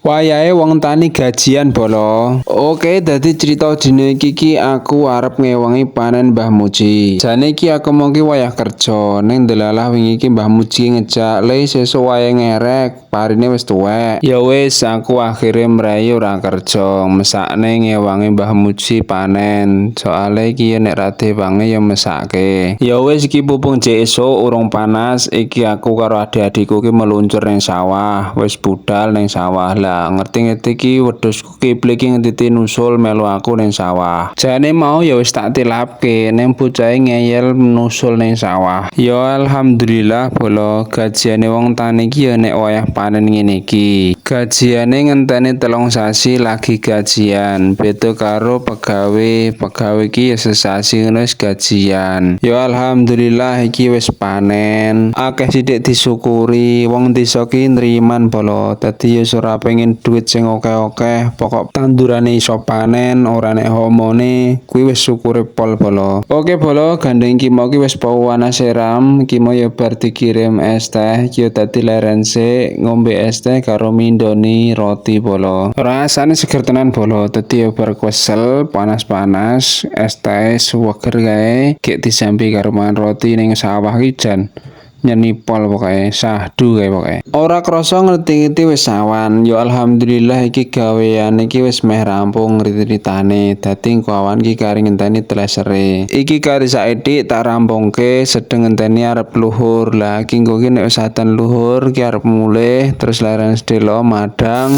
Wayahe wong tani gajian bolo. Oke, dadi cerita dina iki aku arep ngewangi panen Mbah Muji. Jane iki aku mongki wayah kerja, ning delalah wingi iki Mbah Muji ngejak le sesuk wayahe ngerek, parine wis tuwek. Ya wis, aku akhire mrai ora kerja, mesakne ngewangi Mbah Muji panen. Soale iki nek ra diwangi ya mesake. Ya wis iki pupung jek esuk urung panas, iki aku karo adik-adikku ki meluncur ning sawah, wis budal ning sawah. Ngerti-ngerti ki wedhusku Kipli ki ngentiti nusul melu aku ning sawah. Jane mau ya wis tak tilapke ning bocahe ngeyel nusul ning sawah. Ya alhamdulillah bolo gajiane wong tani ki ya nek wayah panen ngene iki. Gajiane ngenteni 3 sasi lagi gajian. Beda karo pegawe ki ya sesasi ngono wis gajian. Ya alhamdulillah iki wis panen. Akeh sithik disyukuri wong desa ki nriman bolo. Dadi ya ora pengen duit sing akeh-akeh, pokok tandurane iso panen, ora nek homone, kuwi wis syukure pol bolo. Oke bolo, gandeng iki mau ki wis pawana seram, iki mau ya bar dikirim es teh, iki dadi leren sik ngombe es teh karo mindoni roti bolo. Rasane seger tenan bolo, dadi ya bar kesel panas-panas, es teh seger kae, gek disambi karo mangan roti ning sawah ki jan nyenipol pokoke sahdu kae pokoke. Ora krasa ngerti-ngerti wis awan. Ya alhamdulillah iki gawean iki wis meh rampung rit-ritane. Dadi engko awan iki kari ngenteni telesere. Iki kari saiki tak rampungke sedeng ngenteni arep luhur. Lah iki engko ki nek wis atan luhur ki arep mulih terus leren sedelo madang.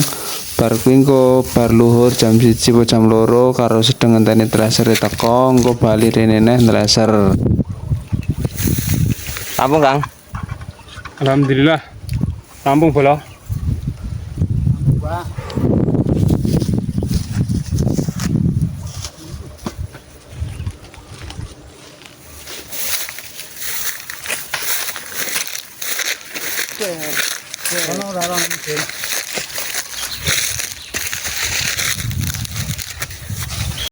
Bar kuwi engko bar luhur jam 1 apa jam 2 karo sedeng ngenteni telesere teko engko bali rene neh teleser. Rampung, Kang. Alhamdulillah rampung bolo. Pak. Ono ora ono